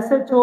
SHO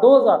2000,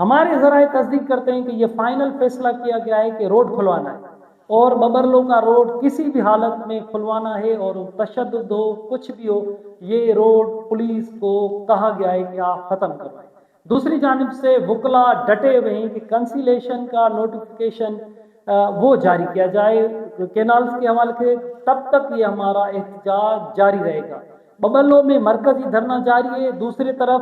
ہمارے ذرائع تصدیق کرتے ہیں کہ یہ فائنل فیصلہ کیا گیا ہے کہ روڈ کھلوانا ہے اور ببرلو کا روڈ کسی بھی حالت میں کھلوانا ہے، اور تشدد ہو کچھ بھی ہو یہ روڈ پولیس کو کہا گیا ہے کہ آپ ختم کروائیں۔ دوسری جانب سے وکلا ڈٹے ہوئے ہیں کہ کنسیلیشن کا نوٹیفیکیشن وہ جاری کیا جائے کینالز کے حوالے سے، تب تک یہ ہمارا احتجاج جاری رہے گا۔ ببرلو میں مرکزی دھرنا جاری ہے، دوسری طرف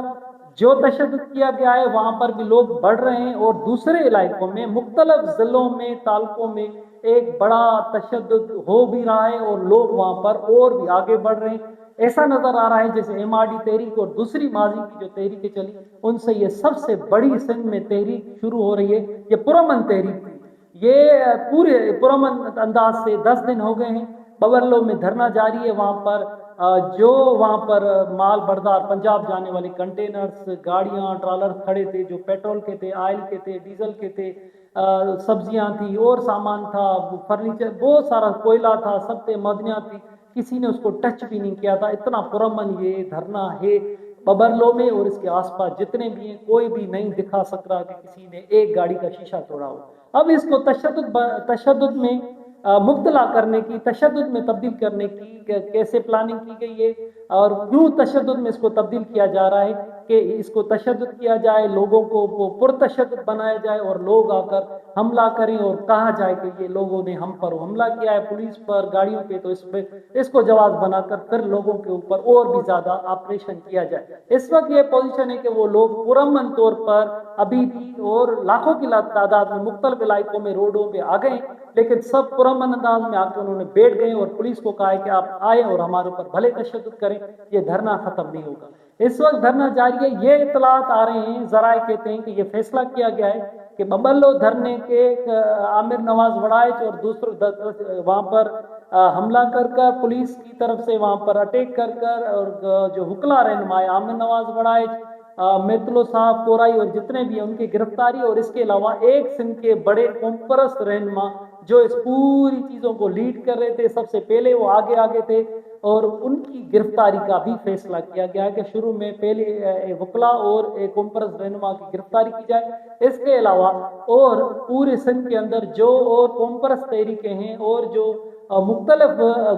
جو تشدد کیا گیا ہے وہاں پر بھی لوگ بڑھ رہے ہیں، اور دوسرے علاقوں میں مختلف ضلعوں میں تعلقوں میں ایک بڑا تشدد ہو بھی رہا ہے اور لوگ وہاں پر اور بھی آگے بڑھ رہے ہیں۔ ایسا نظر آ رہا ہے جیسے ایم آر ڈی تحریک اور دوسری ماضی کی جو تحریکیں چلی ان سے یہ سب سے بڑی سندھ میں تحریک شروع ہو رہی ہے۔ یہ پرامن تحریک تھی، یہ پورے پرامن انداز سے 10 دن ہو گئے ہیں۔ ببرلو میں دھرنا جاری ہے، وہاں پر جو وہاں پر مال بردار پنجاب جانے والے کنٹینرز، گاڑیاں، ٹرالر کھڑے تھے جو پیٹرول کے تھے، آئل کے تھے، ڈیزل کے تھے، سبزیاں تھی اور سامان تھا، فرنیچر، بہت سارا کوئلہ تھا، سب تھے، معدنیات تھی، کسی نے اس کو ٹچ بھی نہیں کیا تھا۔ اتنا پرامن یہ دھرنا ہے ببرلو میں اور اس کے آس پاس جتنے بھی ہیں، کوئی بھی نہیں دکھا سک رہا کہ کسی نے ایک گاڑی کا شیشہ توڑا ہو۔ اب اس کو تشدد میں مبتلا کرنے کی، تشدد میں تبدیل کرنے کی کیسے پلاننگ کی گئی ہے اور کیوں تشدد میں اس کو تبدیل کیا جا رہا ہے کہ اس کو تشدد کیا جائے، لوگوں کو پرتشدد بنایا جائے اور لوگ آ کر حملہ کریں اور کہا جائے کہ یہ لوگوں نے ہم پر حملہ کیا ہے، پولیس پر، گاڑیوں پہ، تو اس کو جواز بنا کر پھر لوگوں کے اوپر اور بھی زیادہ آپریشن کیا جائے۔ اس وقت یہ پوزیشن ہے کہ وہ لوگ پرامن طور پر ابھی بھی اور لاکھوں کی تعداد میں مختلف علاقوں میں روڈوں پہ آ گئے، لیکن سب پرامن انداز میں آ کے انہوں نے بیٹھ گئے اور پولیس کو کہا ہے کہ آپ آئیں اور ہمارے اوپر بھلے تشدد کریں، یہ دھرنا ختم نہیں ہوگا۔ اس وقت دھرنا جاری ہے، یہ اطلاعات آ رہے ہیں، ذرائع کہتے ہیں کہ یہ فیصلہ کیا گیا ہے کہ ببرلو دھرنے کے عامر نواز وڑائچ اور دوسرے وہاں پر حملہ کر کر پولیس کی طرف سے وہاں پر اٹیک کر کر، اور جو وکلا رہنما عامر نواز وڑائچ، میتلو صاحب کورائی اور جتنے بھی ہیں ان کی گرفتاری، اور اس کے علاوہ ایک سندھ کے بڑے قوم پرست رہنما جو اس پوری چیزوں کو لیڈ کر رہے تھے، سب سے پہلے وہ آگے تھے، اور ان کی گرفتاری کا بھی فیصلہ کیا گیا کہ شروع میں پہلے وکلا اور ایک قوم پرست رہنما کی گرفتاری کی جائے۔ اس کے علاوہ اور پورے سندھ کے اندر جو اور قوم پرست تحریکیں ہیں اور جو مختلف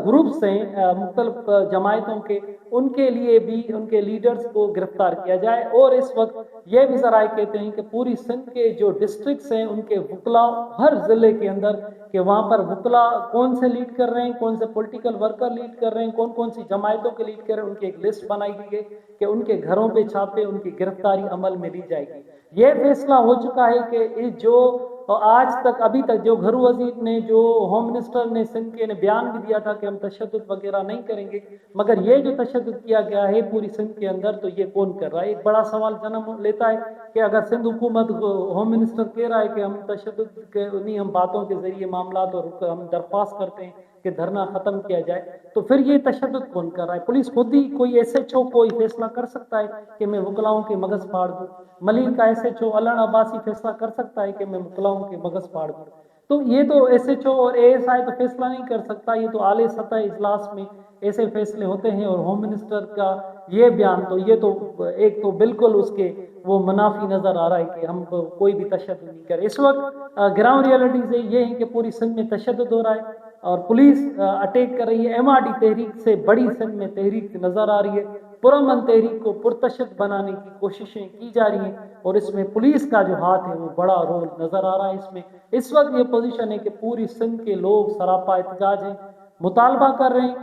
گروپس ہیں مختلف جماعتوں کے، ان کے لیے بھی ان کے لیڈرز کو گرفتار کیا جائے۔ اور اس وقت یہ بھی ذرائع کہتے ہیں کہ پوری سندھ کے جو ڈسٹرکٹس ہیں ان کے وکلا ہر ضلع کے اندر، کہ وہاں پر وکلا کون سے لیڈ کر رہے ہیں، کون سے پولیٹیکل ورکر لیڈ کر رہے ہیں، کون کون سی جماعتوں کے لیڈ کر رہے ہیں، ان کی ایک لسٹ بنائی گئی ہے کہ ان کے گھروں پہ چھاپے، ان کی گرفتاری عمل میں لی جائے گی۔ یہ فیصلہ ہو چکا ہے کہ جو آج تک ابھی تک جو گھرو وزیر نے، جو ہوم منسٹر نے سندھ کے نے بیان بھی دیا تھا کہ ہم تشدد وغیرہ نہیں کریں گے، مگر یہ جو تشدد کیا گیا ہے پوری سندھ کے اندر تو یہ کون کر رہا ہے؟ ایک بڑا سوال جنم لیتا ہے کہ اگر سندھ حکومت ہوم منسٹر کہہ رہا ہے کہ ہم تشدد کے انہیں ہم باتوں کے ذریعے معاملات اور ہم درخواست کرتے ہیں کہ دھرنا ختم کیا جائے، تو پھر یہ تشدد کون کر رہا ہے؟ پولیس خود ہی کوئی ایس ایچ او کوئی فیصلہ کر سکتا ہے کہ میں وکلاؤں کے مغز پھاڑ دوں؟ ملین کا ایس ایچ او علن عباسی فیصلہ کر سکتا ہے کہ میں وکلاؤں کے مغز پھاڑ دوں؟ تو یہ تو ایس ایچ او اور اے ایس آئی تو فیصلہ نہیں کر سکتا، یہ تو اعلی سطح اجلاس میں ایسے فیصلے ہوتے ہیں۔ اور ہوم منسٹر کا یہ بیان تو یہ تو ایک تو بالکل اس کے وہ منافی نظر آ رہا ہے کہ ہم کوئی بھی تشدد نہیں کرے۔ اس وقت گراؤنڈ ریئلٹیز یہ ہے کہ پوری سندھ میں تشدد ہو رہا ہے اور پولیس اٹیک کر رہی ہے۔ ایم آر ڈی تحریک سے بڑی سندھ میں تحریک نظر آ رہی ہے، پرامن تحریک کو پرتشدد بنانے کی کوششیں کی جا رہی ہیں، اور اس میں پولیس کا جو ہاتھ ہے وہ بڑا رول نظر آ رہا ہے اس میں۔ اس وقت یہ پوزیشن ہے کہ پوری سندھ کے لوگ سراپا احتجاج ہیں، مطالبہ کر رہے ہیں،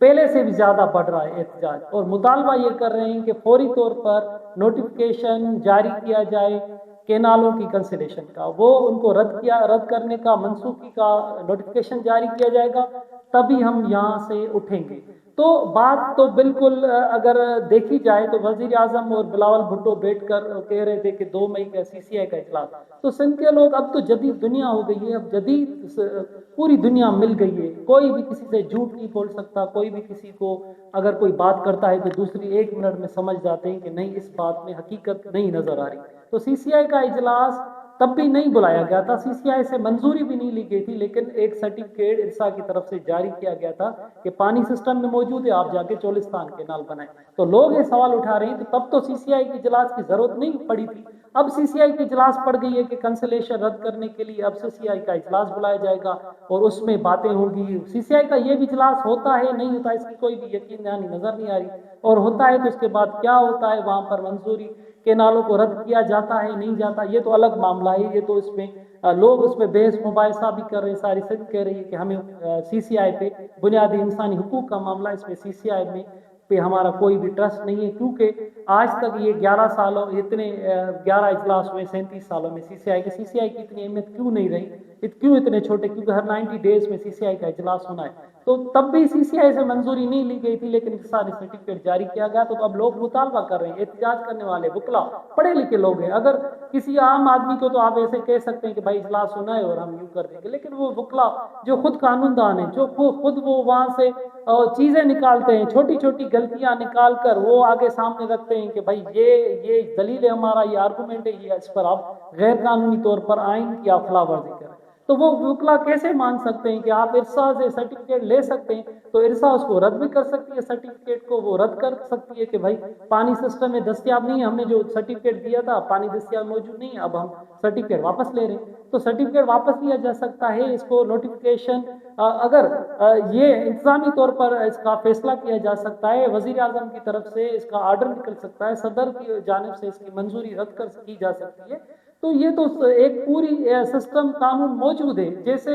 پہلے سے بھی زیادہ بڑھ رہا ہے احتجاج، اور مطالبہ یہ کر رہے ہیں کہ فوری طور پر نوٹیفیکیشن جاری کیا جائے کینالوں کی کنسیلیشن کا، وہ ان کو رد کرنے کا، منسوخی کا نوٹیفیکیشن جاری کیا جائے گا، تبھی ہم یہاں سے اٹھیں گے۔ تو بات تو بالکل اگر دیکھی جائے تو وزیر اعظم اور بلاول بھٹو بیٹھ کر کہہ رہے تھے کہ 2 مئی کا سی سی آئی کا اجلاس، تو سندھ کے لوگ اب تو جدید دنیا ہو گئی ہے، اب جدید پوری دنیا مل گئی ہے، کوئی بھی کسی سے جھوٹ نہیں بول سکتا، کوئی بھی کسی کو اگر کوئی بات کرتا ہے تو دوسری 1 منٹ میں سمجھ جاتے ہیں کہ نہیں اس بات میں حقیقت نہیں نظر آ رہی۔ تو سی سی آئی کا اجلاس تب بھی نہیں بلایا گیا تھا, سی سی آئی سے منظوری بھی نہیں لی گئی تھی, لیکن ایک سرٹیفکیٹ ارسا کی طرف سے جاری کیا گیا تھا کہ پانی سسٹم میں موجود ہے, آپ جا کے چولستان کینال بنائیں. تو لوگ یہ سوال اٹھا رہے ہیں کہ تب تو سی سی آئی کی اجلاس کی ضرورت نہیں پڑی تھی, اب سی سی آئی کی اجلاس پڑ گئی ہے کہ کنسلیشن رد کرنے کے لیے اب سی سی آئی کا اجلاس بلایا جائے گا اور اس میں باتیں ہوں گی. سی سی آئی کا یہ بھی اجلاس ہوتا ہے نہیں ہوتا اس کی کوئی بھی یقین دہانی نظر نہیں آ رہی, اور ہوتا ہے تو اس کے بعد کیا ہوتا ہے, وہاں پر منظوری کینالوں کو رد کیا جاتا ہے نہیں جاتا, یہ تو الگ معاملہ ہے. یہ تو اس میں لوگ اس پہ بحث مباحثہ بھی کر رہے ہیں, ساری سند کہہ رہی ہے کہ ہمیں سی سی آئی پہ بنیادی انسانی حقوق کا معاملہ, اس پہ سی سی آئی میں پہ ہمارا کوئی بھی ٹرسٹ نہیں ہے, کیونکہ آج تک یہ 11 سالوں اتنے 11 اجلاس ہوئے 37 سالوں میں سی سی آئی کی اتنی اہمیت کیوں نہیں رہی, کیوں اتنے چھوٹے, کیونکہ ہر 90 ڈیز میں سی سی آئی کا اجلاس ہونا ہے. تو تب بھی سی سی آئی سے منظوری نہیں لی گئی تھی, لیکن سارے سرٹیفکیٹ جاری کیا گیا. تو اب لوگ مطالبہ کر رہے ہیں, احتجاج کرنے والے وکلا پڑھے لکھے لوگ ہیں. اگر کسی عام آدمی کو تو آپ ایسے کہہ سکتے ہیں کہ بھائی اجلاس ہونا ہے اور ہم یوں کر دیں گے, لیکن وہ وکلا جو خود قانون دان ہیں, جو خود وہ وہاں سے چیزیں نکالتے ہیں, چھوٹی چھوٹی غلطیاں نکال کر وہ آگے سامنے رکھتے ہیں کہ بھائی یہ دلیل ہے ہمارا, یہ آرگومنٹ ہے, یہ اس پر آپ غیر قانونی طور پر آئین کی آپ خلاف ورزی کریں. تو وہ وکلا کیسے مان سکتے ہیں کہ آپ ارسا سے سرٹیفکیٹ لے سکتے ہیں, تو ارسا اس کو رد بھی کر سکتی ہے, سرٹیفکیٹ کو وہ رد کر سکتی ہے کہ بھائی پانی سسٹم میں دستیاب نہیں ہے, ہم نے جو سرٹیفکیٹ دیا تھا پانی دستیاب موجود نہیں ہے, اب ہم سرٹیفکیٹ واپس لے رہے ہیں. تو سرٹیفکیٹ واپس لیا جا سکتا ہے, اس کو نوٹیفیکیشن اگر یہ انتظامی طور پر اس کا فیصلہ کیا جا سکتا ہے, وزیر اعظم کی طرف سے اس کا آرڈر نکل سکتا ہے, صدر کی جانب سے اس کی منظوری رد کر کی جا سکتی ہے. تو یہ تو ایک پوری سسٹم قانون موجود ہے, جیسے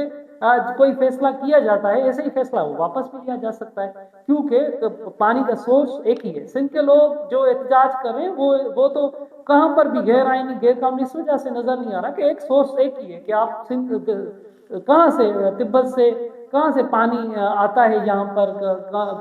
کوئی فیصلہ کیا جاتا ہے ایسے ہی فیصلہ واپس بھی لیا جا سکتا ہے, کیونکہ پانی کا سورس ایک ہی ہے. سندھ کے لوگ جو احتجاج کر رہے ہیں وہ تو کہاں پر بھی غیر آئینی غیر قانونی اس وجہ سے نظر نہیں آ رہا کہ ایک سورس ایک ہی ہے, کہ آپ سندھ کہاں سے تبت سے کہاں سے پانی آتا ہے یہاں پر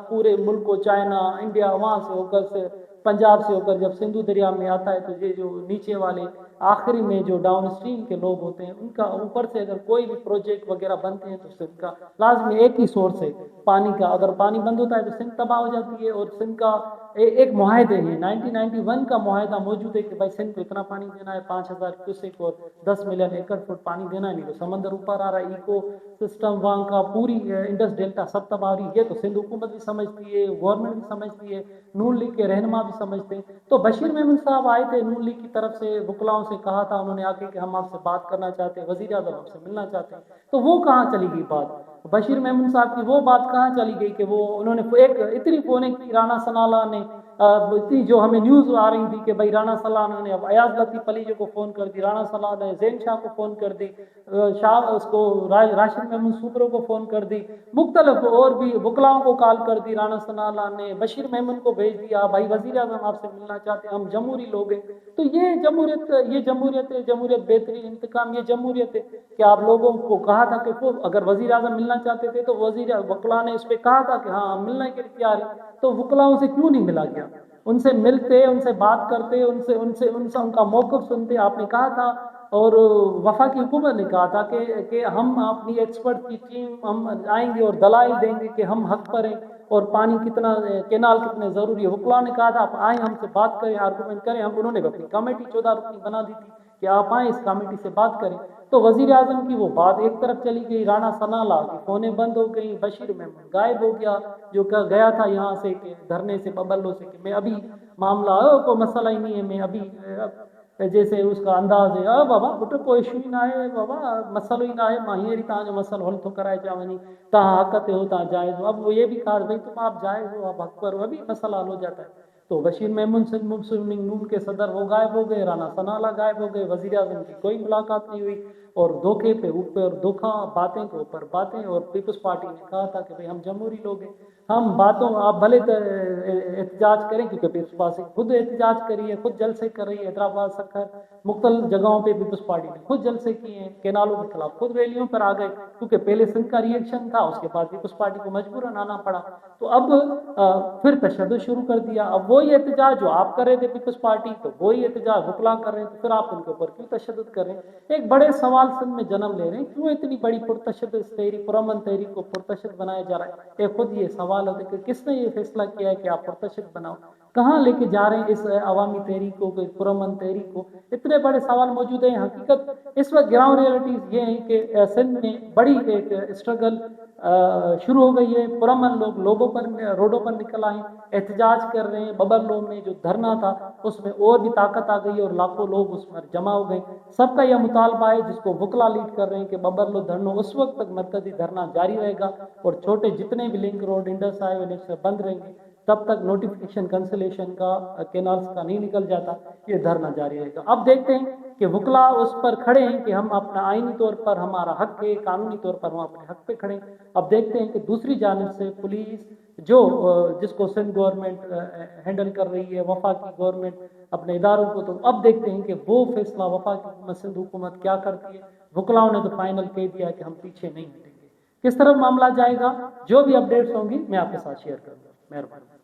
پورے ملک کو, چائنا انڈیا وہاں سے ہو کر سے پنجاب سے ہو کر جب سندھو دریا میں آتا ہے, تو یہ جو نیچے والے آخری میں جو ڈاؤن اسٹریم کے لوگ ہوتے ہیں ان کا اوپر سے اگر کوئی بھی پروجیکٹ وغیرہ بنتے ہیں تو سندھ کا لازمی ایک ہی سورس ہے پانی کا. اگر پانی بند ہوتا ہے تو سندھ تباہ ہو جاتی ہے. اور سندھ کا ایک معاہدے ہے 1991 کا معاہدہ موجود ہے کہ بھائی سندھ کو اتنا پانی دینا ہے, 5000 کیوسیک اور 10 ملین ایکڑ فٹ پانی دینا ہے, نہیں تو سمندر اوپر آ رہا ہے, ایکو سسٹم وہاں کا پوری انڈس ڈیلٹا سب تباہ ہو رہی ہے. یہ تو سندھ حکومت بھی سمجھتی ہے, گورنمنٹ بھی سمجھتی ہے, نون لیگ کے رہنما بھی سمجھتے ہیں. تو بشیر محمود صاحب آئے تھے نون لیگ کی طرف سے, وکلاؤں سے کہا تھا انہوں نے آ کے کہ ہم آپ سے بات کرنا چاہتے ہیں, وزیر اعظم آپ سے ملنا چاہتے ہیں. تو وہ کہاں چلی گئی بات, بشیر محمود صاحب کی وہ بات کہاں چلی گئی کہ وہ انہوں نے ایک اتنی فوننگ کی رانا ثناء نے, اتنی جو ہمیں نیوز آ رہی تھی کہ بھائی رانا ثناء نے اب ایاز لطیف علی کو فون کر دی, رانا ثناء نے زین شاہ کو فون کر دی, شاہ اس کو راشد محمود سوپرو کو فون کر دی, مختلف اور بھی وکلاؤں کو کال کر دی. رانا ثناء نے بشیر محمود کو بھیج دیا, بھائی وزیر اعظم آپ سے ملنا چاہتے ہیں, ہم جمہوری لوگ ہیں. تو یہ جمہوریت ہے, جمہوریت بہترین انتقام, یہ جمہوریت ہے کہ آپ لوگوں کو کہا تھا کہ اگر وزیر اعظم ملنا چاہتے تھے تو وکلا نے اس پہ کہا تھا کہ ہاں ملنے کے لیے تیار ہے, تو وکلاؤں سے کیوں نہیں ملا گیا, ان سے ملتے, ان سے بات کرتے, ان کا موقف سنتے. آپ نے کہا تھا اور وفاقی حکومت نے کہا تھا کہ ہم اپنی ایکسپرٹ کی ٹیم ہم آئیں گے اور دلائل دیں گے کہ ہم حق پر ہیں اور پانی کتنا, کینال کتنے ضروری ہے. وکلا نے کہا تھا آپ آئیں ہم سے بات کریں, آرگومنٹ کریں. انہوں نے اپنی کمیٹی 14 رکنی بنا دی تھی کہ آپ آئیں اس کمیٹی سے بات کریں. تو وزیر اعظم کی وہ بات ایک طرف چلی گئی, رانا ثناء کی فونیں بند ہو گئی, بشیر محمود غائب ہو گیا جو گیا تھا یہاں سے کہ دھرنے سے ببلو سے کہ میں ابھی معاملہ کوئی مسئلہ ہی نہیں ہے, میں ابھی جیسے اس کا انداز ہے بابا بٹو کوئی ایشو ہی نہ ہے, بابا مسئلہ ہی نہ ہے, ماہیری تاں جو مسئلہ حل تو کرائے چاونی تاں حقت ہو تاں جائز ہو. اب وہ یہ بھی کہا بھائی تم آپ جائز ہو, آپ حق پر ہو, ابھی مسئلہ حل ہو جاتا ہے. تو بشیر محمود سے مسلم نون کے صدر وہ غائب ہو گئے, رانا ثناء غائب ہو گئے, وزیر اعظم کی کوئی ملاقات نہیں ہوئی. اور دھوکے پہ اوپر دھوکا, باتیں کے اوپر باتیں. اور پیپلز پارٹی نے کہا تھا کہ بھئی ہم جمہوری لوگ ہیں, ہم باتوں آپ بھلے احتجاج کریں, کیونکہ پیپلز پارٹی خود احتجاج کری ہے, خود جلسے کر رہی ہے, حیدرآباد سکر مختلف جگہوں پہ پیپلز پارٹی نے خود جلسے کیے ہیں, کینالوں کے خلاف خود ریلیوں پر آ گئے, کیونکہ پہلے سندھ کا ریئیکشن تھا, اس کے بعد پیپلز پارٹی کو مجبوراً آنا پڑا. تو اب پھر تشدد شروع کر دیا. اب وہی احتجاج جو آپ کر رہے تھے پیپلز پارٹی, تو وہی احتجاج وکلا کر رہے ہیں, تو پھر آپ ان کے اوپر کیوں تشدد کر رہے ہیں. ایک بڑے سوال سندھ میں جنم لے رہے ہیں, کیوں اتنی بڑی پرتشدد تحریک, پرامن تحریک کو پرتشدد بنایا جا رہا ہے. ایک خود یہ سوال ہوتا ہے کہ کس نے یہ فیصلہ کیا ہے کہ آپ پرتشدد بناؤ. کہاں لے کے جا رہے ہیں اس عوامی تحریک کو, پرامن تحریک کو؟ اتنے بڑے سوال موجود ہیں. حقیقت اس وقت گراؤنڈ ریئلٹیز یہ ہیں کہ سندھ میں بڑی ایک اسٹرگل شروع ہو گئی ہے. پرامن لوگوں پر روڈوں پر نکل آئے, احتجاج کر رہے ہیں. ببر لو میں جو دھرنا تھا اس میں اور بھی طاقت آ گئی اور لاکھوں لوگ اس پر جمع ہو گئے. سب کا یہ مطالبہ ہے جس کو وکلا لیڈ کر رہے ہیں کہ ببر لو دھرنا اس وقت تک مرکزی دھرنا جاری رہے گا اور چھوٹے جتنے بھی لنک روڈ انڈس ہائی وے بند رہیں گے تب تک نوٹیفیکیشن کنسلیشن کا کینالز کا نہیں نکل جاتا, یہ دھرنا جاری رہے گا. اب دیکھتے ہیں کہ وکلا اس پر کھڑے ہیں کہ ہم اپنا آئینی طور پر ہمارا حق ہے, قانونی طور پر ہم اپنے حق پہ کھڑے ہیں. اب دیکھتے ہیں کہ دوسری جانب سے پولیس جو جس کو سندھ گورنمنٹ ہینڈل کر رہی ہے, وفاقی گورنمنٹ اپنے اداروں کو, تو اب دیکھتے ہیں کہ وہ فیصلہ وفاقی حکومت سندھ حکومت کیا کرتی ہے. وکلاؤں نے تو فائنل کہہ دیا کہ ہم پیچھے نہیں ہٹیں گے. کس طرف معاملہ جائے گا, جو بھی اپڈیٹس ہوں گی میں آپ کے ساتھ شیئر کروں گا. مہربانی.